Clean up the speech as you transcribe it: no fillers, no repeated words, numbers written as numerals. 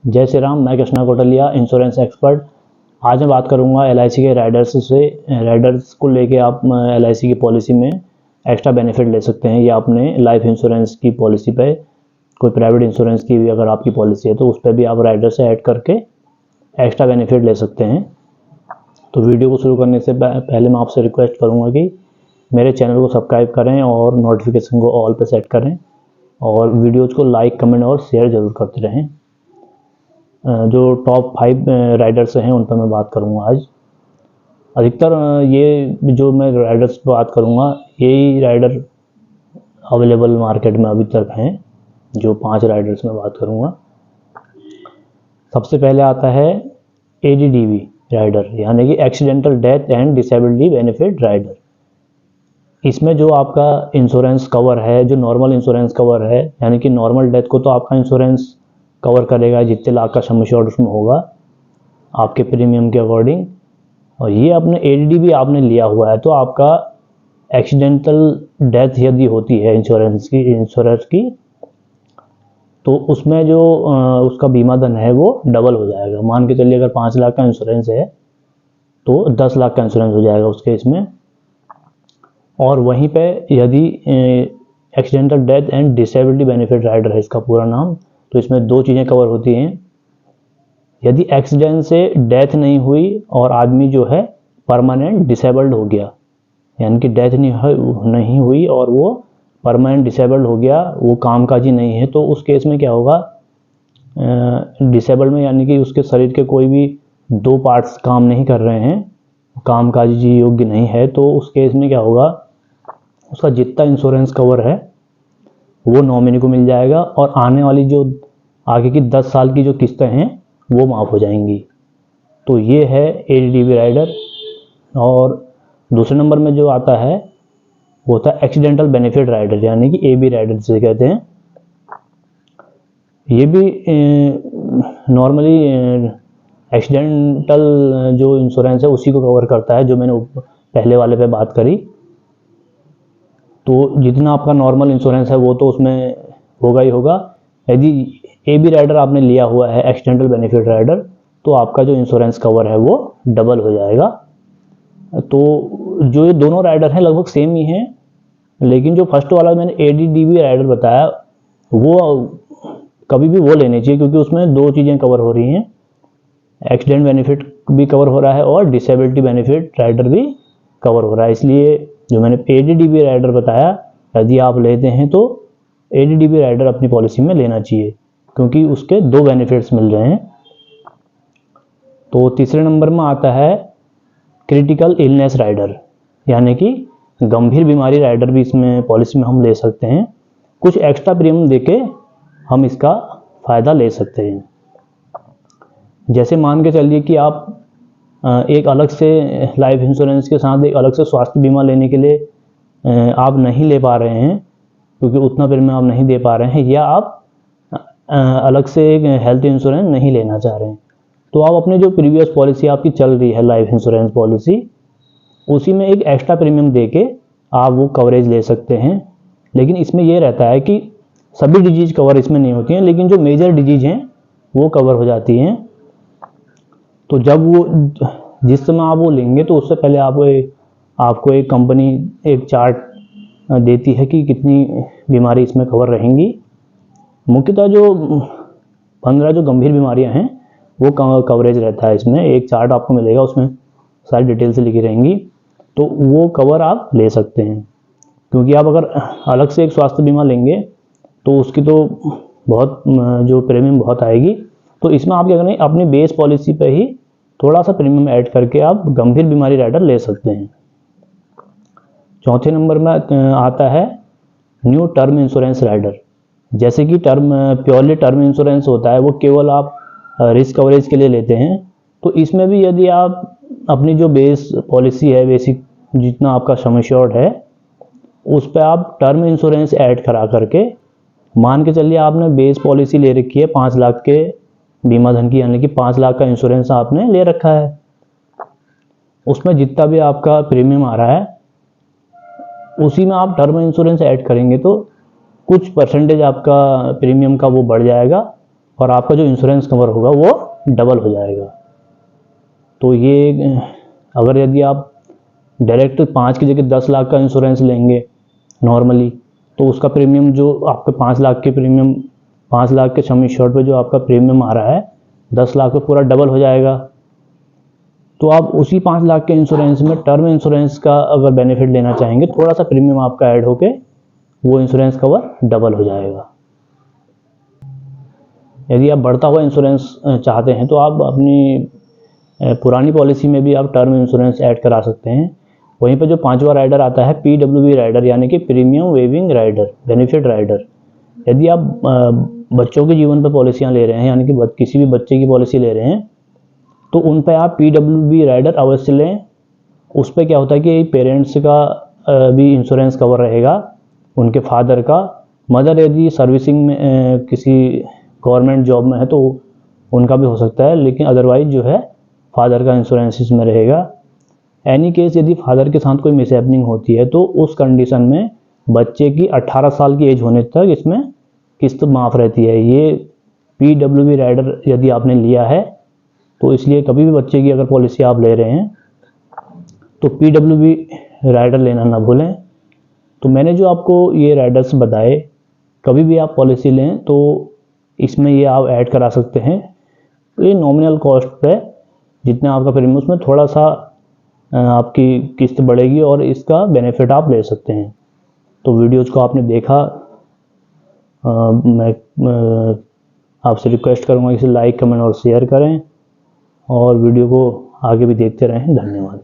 जय श्री राम। मैं Krishna Kotlia, insurance expert. आज मैं बात करूंगा एलआईसी के राइडर्स को लेके आप एलआईसी की पॉलिसी में एक्स्ट्रा बेनिफिट ले सकते हैं, या अपने लाइफ इंश्योरेंस की पॉलिसी पे कोई प्राइवेट इंश्योरेंस की भी अगर आपकी पॉलिसी है तो उस पर भी आप राइडर से ऐड करके एक्स्ट्रा बेनिफिट ले सकते हैं। तो वीडियो को शुरू करने से पहले मैं आपसे रिक्वेस्ट करूँगा कि मेरे चैनल को सब्सक्राइब करें और नोटिफिकेशन को ऑल पे सेट करें, और वीडियोज़ को लाइक, कमेंट और शेयर ज़रूर करते रहें। जो टॉप 5 राइडर्स हैं उन पर मैं बात करूंगा आज। अधिकतर ये जो मैं राइडर्स पर बात करूंगा, यही राइडर अवेलेबल मार्केट में अभी तक हैं। जो 5 राइडर्स में बात करूंगा, सबसे पहले आता है एडीडीबी राइडर, यानी कि accidental death and disability benefit rider. इसमें जो आपका इंश्योरेंस कवर है, जो नॉर्मल इंश्योरेंस कवर है, यानी कि नॉर्मल डेथ को तो आपका इंश्योरेंस कवर करेगा जितने लाख का सम एश्योर्ड उसमें होगा आपके प्रीमियम के अकॉर्डिंग। और ये अपने एडीडीबी आपने लिया हुआ है तो आपका एक्सीडेंटल डेथ यदि होती है इंश्योरेंस की तो उसमें जो उसका बीमा धन है वो डबल हो जाएगा। मान के चलिए अगर 5 लाख का इंश्योरेंस है तो 10 लाख का इंश्योरेंस हो जाएगा उस केस में। और वहीं पे यदि accidental death and disability benefit rider है इसका पूरा नाम, तो इसमें 2 चीज़ें कवर होती हैं। यदि एक्सीडेंट से डेथ नहीं हुई और आदमी जो है परमानेंट डिसेबल्ड हो गया, यानी कि डेथ नहीं हुई और वो परमानेंट डिसेबल्ड हो गया, वो कामकाजी नहीं है, तो उस केस में क्या होगा, डिसेबल्ड में यानी कि उसके शरीर के कोई भी 2 पार्ट्स काम नहीं कर रहे हैं, कामकाजी योग्य नहीं है, तो उस केस में क्या होगा, उसका जितना इंश्योरेंस कवर है वो नॉमिनी को मिल जाएगा और आने वाली जो आगे की 10 साल की जो किस्तें हैं वो माफ़ हो जाएंगी। तो ये है एडीडीबी राइडर। और दूसरे नंबर में जो आता है वो होता है एक्सीडेंटल बेनिफिट राइडर, यानी कि एबी राइडर जिसे कहते हैं। ये भी नॉर्मली एक्सीडेंटल जो इंश्योरेंस है उसी को कवर करता है, जो मैंने पहले वाले पे बात करी। तो जितना आपका नॉर्मल इंश्योरेंस है वो तो उसमें होगा ही होगा। यदि एबी राइडर आपने लिया हुआ है, एक्सीडेंटल बेनिफिट राइडर, तो आपका जो इंश्योरेंस कवर है वो डबल हो जाएगा। तो जो ये दोनों राइडर हैं लगभग सेम ही हैं, लेकिन जो फर्स्ट वाला मैंने एडीडीबी राइडर बताया वो कभी भी वो लेने चाहिए, क्योंकि उसमें 2 चीज़ें कवर हो रही हैं, एक्सीडेंट बेनिफिट भी कवर हो रहा है और डिसेबिलिटी बेनिफिट राइडर भी कवर हो रहा है। इसलिए जो मैंने एडीडीबी राइडर बताया, यदि आप लेते हैं तो एडीडीबी राइडर अपनी पॉलिसी में लेना चाहिए, क्योंकि उसके 2 बेनिफिट्स मिल रहे हैं। तो तीसरे नंबर में आता है क्रिटिकल इलनेस राइडर, यानी कि गंभीर बीमारी राइडर भी इसमें पॉलिसी में हम ले सकते हैं। कुछ एक्स्ट्रा प्रीमियम देके हम इसका फ़ायदा ले सकते हैं। जैसे मान के चलिए कि आप एक अलग से लाइफ इंश्योरेंस के साथ एक अलग से स्वास्थ्य बीमा लेने के लिए आप नहीं ले पा रहे हैं, क्योंकि उतना प्रीमियम आप नहीं दे पा रहे हैं, या आप अलग से एक हेल्थ इंश्योरेंस नहीं लेना चाह रहे हैं, तो आप अपने जो प्रीवियस पॉलिसी आपकी चल रही है लाइफ इंश्योरेंस पॉलिसी, उसी में एक एक्स्ट्रा प्रीमियम दे के आप वो कवरेज ले सकते हैं। लेकिन इसमें ये रहता है कि सभी डिजीज कवर इसमें नहीं होती हैं, लेकिन जो मेजर डिजीज हैं वो कवर हो जाती हैं। तो जब वो जिस समय आप वो लेंगे तो उससे पहले आपको एक कंपनी एक चार्ट देती है कि कितनी बीमारी इसमें कवर रहेंगी। मुख्यतः जो 15 जो गंभीर बीमारियां हैं वो कवरेज रहता है। इसमें एक चार्ट आपको मिलेगा, उसमें सारी डिटेल से लिखी रहेंगी, तो वो कवर आप ले सकते हैं। क्योंकि आप अगर अलग से एक स्वास्थ्य बीमा लेंगे तो उसकी तो बहुत जो प्रीमियम बहुत आएगी। तो इसमें आप क्या करें, अपनी बेस पॉलिसी पे ही थोड़ा सा प्रीमियम ऐड करके आप गंभीर बीमारी राइडर ले सकते हैं। चौथे नंबर में आता है न्यू टर्म इंश्योरेंस राइडर। जैसे कि प्योरली टर्म इंश्योरेंस होता है वो केवल आप रिस्क कवरेज के लिए लेते हैं, तो इसमें भी यदि आप अपनी जो बेस पॉलिसी है, बेसिक जितना आपका सम एश्योर्ड है, उस पर आप टर्म इंश्योरेंस ऐड करा करके, मान के चलिए आपने बेस पॉलिसी ले रखी है 5 लाख के बीमा धन की, यानी कि 5 लाख का इंश्योरेंस आपने ले रखा है, उसमें जितना भी आपका प्रीमियम आ रहा है उसी में आप टर्म इंश्योरेंस ऐड करेंगे तो कुछ परसेंटेज आपका प्रीमियम का वो बढ़ जाएगा, और आपका जो इंश्योरेंस कवर होगा वो डबल हो जाएगा। तो ये अगर यदि आप डायरेक्ट 5 की जगह 10 लाख का इंश्योरेंस लेंगे नॉर्मली, तो उसका प्रीमियम जो आपके 5 लाख के प्रीमियम 5 लाख के सम इंश्योर्ड पे जो आपका प्रीमियम आ रहा है 10 लाख पे पूरा डबल हो जाएगा। तो आप उसी 5 लाख के इंश्योरेंस में टर्म इंश्योरेंस का अगर बेनिफिट लेना चाहेंगे, थोड़ा सा प्रीमियम आपका ऐड होके वो इंश्योरेंस कवर डबल हो जाएगा। यदि आप बढ़ता हुआ इंश्योरेंस चाहते हैं तो आप अपनी पुरानी पॉलिसी में भी आप टर्म इंश्योरेंस ऐड करा सकते हैं। वहीं पर जो 5वां राइडर आता है PWB राइडर, यानी कि premium waiving rider, benefit rider. यदि आप बच्चों के जीवन पर पॉलिसियां ले रहे हैं, यानी कि किसी भी बच्चे की पॉलिसी ले रहे हैं, तो उन पर आप PWB राइडर अवश्य लें। उस पर क्या होता है कि पेरेंट्स का भी इंश्योरेंस कवर रहेगा, उनके फादर का। मदर यदि सर्विसिंग में किसी गवर्नमेंट जॉब में है तो उनका भी हो सकता है, लेकिन अदरवाइज जो है फादर का इंश्योरेंस इसमें रहेगा। एनी केस यदि फादर के साथ कोई मिसहैपनिंग होती है तो उस कंडीशन में बच्चे की 18 साल की एज होने तक इसमें किस्त माफ़ रहती है। ये PWB राइडर यदि आपने लिया है तो इसलिए कभी भी बच्चे की अगर पॉलिसी आप ले रहे हैं तो PWB राइडर लेना ना भूलें। तो मैंने जो आपको ये राइडर्स बताए, कभी भी आप पॉलिसी लें तो इसमें ये आप ऐड करा सकते हैं। ये नॉमिनल कॉस्ट पे जितना आपका प्रीमियम उसमें थोड़ा सा आपकी किस्त बढ़ेगी और इसका बेनिफिट आप ले सकते हैं। तो वीडियोज़ को आपने देखा, मैं आपसे रिक्वेस्ट करूँगा कि इसे लाइक, कमेंट और शेयर करें और वीडियो को आगे भी देखते रहें। धन्यवाद।